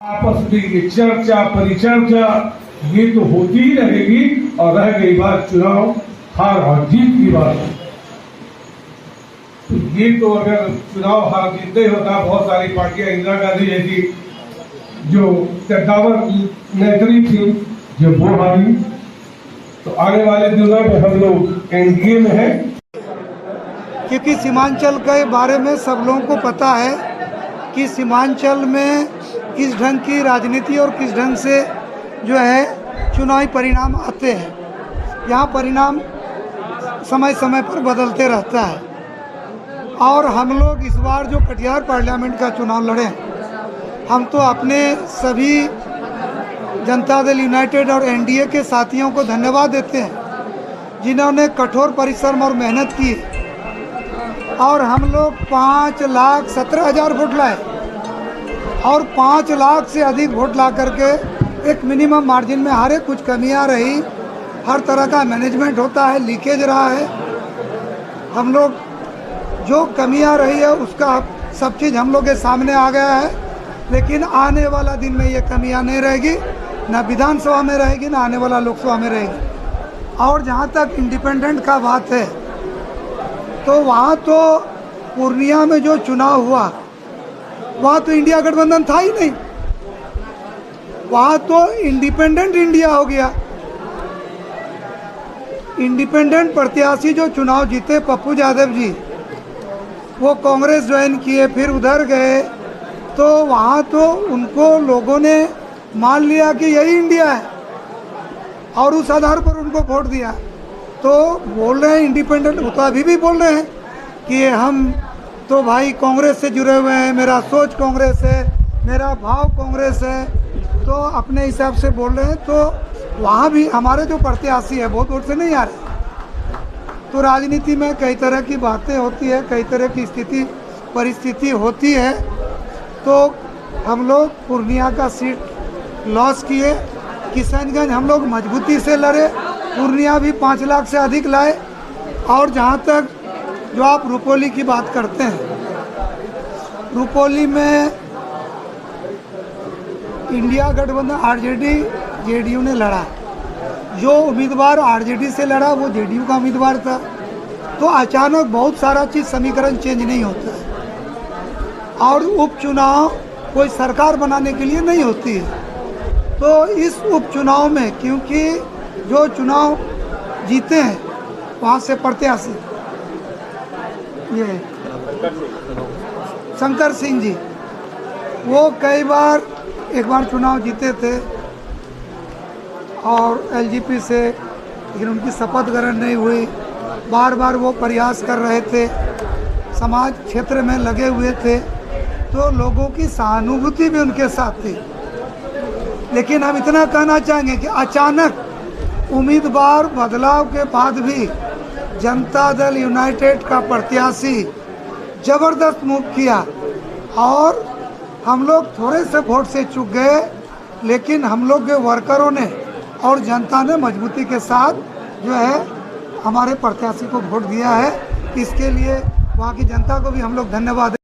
आपस में चर्चा परिचर्चा ये तो होती ही रहेगी और रह गई बात चुनाव हार और जीत की बात। तो ये तो अगर चुनाव हार जीतते होता, बहुत सारी पार्टियां इंदिरा गांधी जैसी जो कद्दावर नेत्री थी जो वो हारी, तो आने वाले दिनों में हम लोग एनडीए में हैं। क्योंकि सीमांचल के बारे में सब लोगों को पता है कि सीमांचल में किस ढंग की राजनीति और किस ढंग से जो है चुनावी परिणाम आते हैं। यहाँ परिणाम समय समय पर बदलते रहता है और हम लोग इस बार जो कटिहार पार्लियामेंट का चुनाव लड़े, हम तो अपने सभी जनता दल यूनाइटेड और एनडीए के साथियों को धन्यवाद देते हैं जिन्होंने कठोर परिश्रम और मेहनत की और हम लोग 5,17,000 वोट लाए और 5 लाख से अधिक वोट ला करके एक मिनिमम मार्जिन में हारे। कुछ कमियां रही, हर तरह का मैनेजमेंट होता है, लीकेज रहा है, हम लोग जो कमियां रही है उसका सब चीज़ हम लोग के सामने आ गया है। लेकिन आने वाला दिन में ये कमियां नहीं रहेगी, ना विधानसभा में रहेगी ना आने वाला लोकसभा में रहेगी। और जहाँ तक इंडिपेंडेंट का बात है तो वहाँ तो पूर्णिया में जो चुनाव हुआ वहाँ तो इंडिया गठबंधन था ही नहीं, वहाँ तो इंडिपेंडेंट इंडिया हो गया। इंडिपेंडेंट प्रत्याशी जो चुनाव जीते पप्पू यादव जी, वो कांग्रेस ज्वाइन किए, फिर उधर गए, तो वहाँ तो उनको लोगों ने मान लिया कि यही इंडिया है और उस आधार पर उनको वोट दिया। तो बोल रहे हैं इंडिपेंडेंट, वो तो अभी भी बोल रहे हैं कि हम तो भाई कांग्रेस से जुड़े हुए हैं, मेरा सोच कांग्रेस है, मेरा भाव कांग्रेस है, तो अपने हिसाब से बोल रहे हैं। तो वहाँ भी हमारे जो प्रत्याशी है बहुत वोट से नहीं आ रहे। तो राजनीति में कई तरह की बातें होती है, कई तरह की स्थिति परिस्थिति होती है। तो हम लोग पूर्णिया का सीट लॉस किए, किशनगंज हम लोग मजबूती से लड़े, पूर्णिया भी 5 लाख से अधिक लाए। और जहाँ तक जो आप रुपौली की बात करते हैं, रुपौली में इंडिया गठबंधन आरजेडी जेडीयू ने लड़ा, जो उम्मीदवार आरजेडी से लड़ा वो जेडीयू का उम्मीदवार था। तो अचानक बहुत सारा चीज़ समीकरण चेंज नहीं होता है और उपचुनाव कोई सरकार बनाने के लिए नहीं होती है। तो इस उपचुनाव में क्योंकि जो चुनाव जीते हैं वहाँ से प्रत्याशी ये शंकर सिंह जी, वो कई बार एक बार चुनाव जीते थे और एलजेपी से, लेकिन उनकी शपथ ग्रहण नहीं हुई। बार बार वो प्रयास कर रहे थे, समाज क्षेत्र में लगे हुए थे, तो लोगों की सहानुभूति भी उनके साथ थी। लेकिन हम इतना कहना चाहेंगे कि अचानक उम्मीदवार बदलाव के बाद भी जनता दल यूनाइटेड का प्रत्याशी जबरदस्त मूव किया और हम लोग थोड़े से वोट से चूक गए, लेकिन हम लोग के वर्करों ने और जनता ने मजबूती के साथ जो है हमारे प्रत्याशी को वोट दिया है। इसके लिए वहाँ की जनता को भी हम लोग धन्यवाद